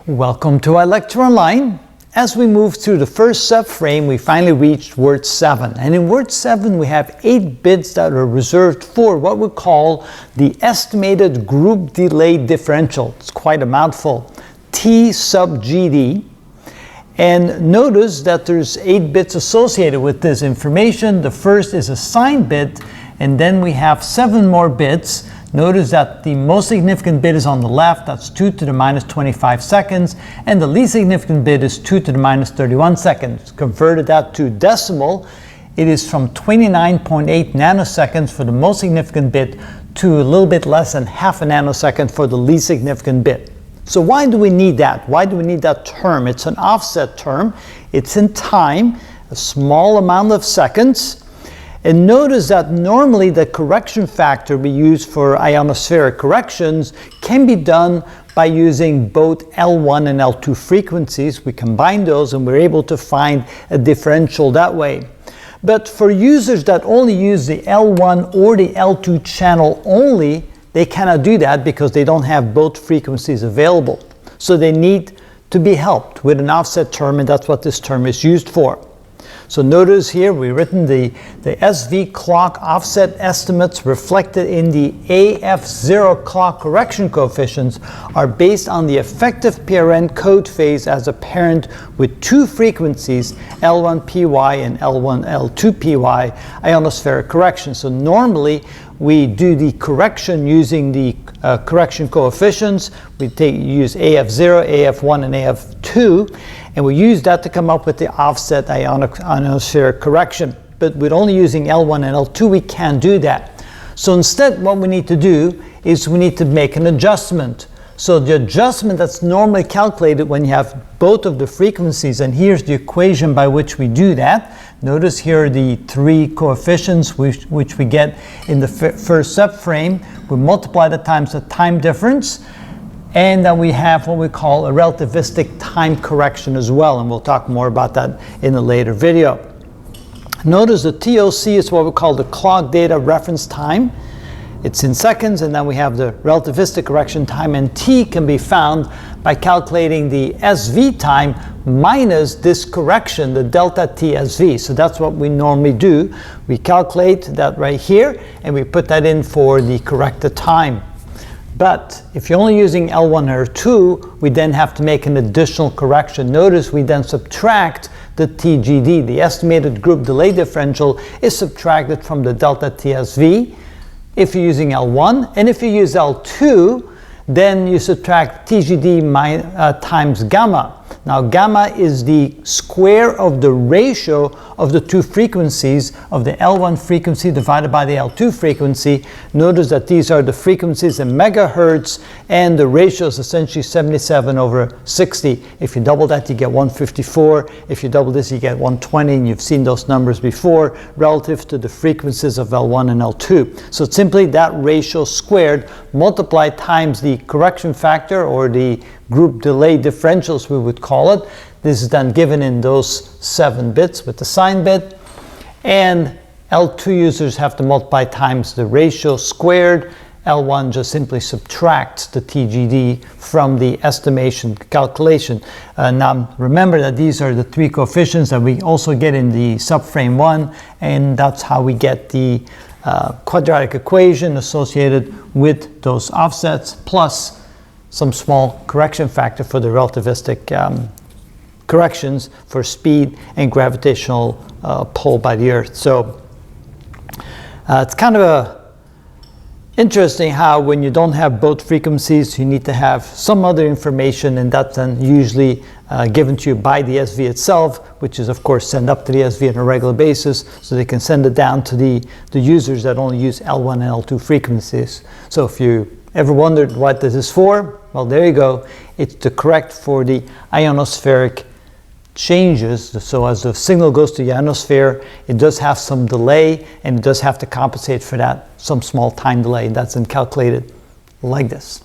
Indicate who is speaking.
Speaker 1: Welcome to our lecture online. As we move through the first subframe, we finally reached word 7. And in word 7, we have 8 bits that are reserved for what we call the estimated group delay differential. It's quite a mouthful. T sub GD. And notice that there's 8 bits associated with this information. The first is a signed bit, and then we have 7 more bits. Notice that the most significant bit is on the left, that's 2 to the minus 25 seconds, and the least significant bit is 2 to the minus 31 seconds. Converted that to decimal, it is from 29.8 nanoseconds for the most significant bit to a little bit less than half a nanosecond for the least significant bit. So why do we need that? Why do we need that term? It's an offset term. It's in time, a small amount of seconds. And notice that normally the correction factor we use for ionospheric corrections can be done by using both L1 and L2 frequencies. We combine those and we're able to find a differential that way. But for users that only use the L1 or the L2 channel only, they cannot do that because they don't have both frequencies available. So they need to be helped with an offset term, and that's what this term is used for. So notice here we've written the SV clock offset estimates reflected in the AF0 clock correction coefficients are based on the effective PRN code phase as a parent with 2 frequencies, L1PY and L2PY ionospheric correction. So normally we do the correction using the correction coefficients. We use AF0, AF1, and AF2, and we use that to come up with the offset ionospheric correction. But with only using L1 and L2, we can't do that. So instead, what we need to do is we need to make an adjustment. So the adjustment that's normally calculated when you have both of the frequencies, and here's the equation by which we do that. Notice here are the 3 coefficients which we get in the first subframe. We multiply that times the time difference, and then we have what we call a relativistic time correction as well, and we'll talk more about that in a later video. Notice the TOC is what we call the clock data reference time. It's in seconds, and then we have the relativistic correction time, and T can be found by calculating the SV time minus this correction, the delta T SV. So that's what we normally do. We calculate that right here, and we put that in for the corrected time. But if you're only using L1 or 2, we then have to make an additional correction. Notice we then subtract the TGD. The estimated group delay differential is subtracted from the delta TSV if you're using L1, and if you use L2, then you subtract TGD times gamma. Now gamma is the square of the ratio of the 2 frequencies of the L1 frequency divided by the L2 frequency. Notice that these are the frequencies in megahertz, and the ratio is essentially 77/60. If you double that, you get 154. If you double this, you get 120, and you've seen those numbers before relative to the frequencies of L1 and L2. So it's simply that ratio squared multiplied times the correction factor, or the group delay differentials we would call it. This is then given in those 7 bits with the sign bit, and L2 users have to multiply times the ratio squared. L1 just simply subtracts the TGD from the estimation calculation. Now remember that these are the 3 coefficients that we also get in the subframe 1, and that's how we get the quadratic equation associated with those offsets, plus some small correction factor for the relativistic corrections for speed and gravitational pull by the Earth. So it's kind of interesting how when you don't have both frequencies, you need to have some other information, and that's then usually given to you by the SV itself, which is of course sent up to the SV on a regular basis, so they can send it down to the users that only use L1 and L2 frequencies. So if you ever wondered what this is for, well, there you go. It's to correct for the ionospheric changes. So as the signal goes to the ionosphere, it does have some delay, and it does have to compensate for that, some small time delay. That's then calculated like this.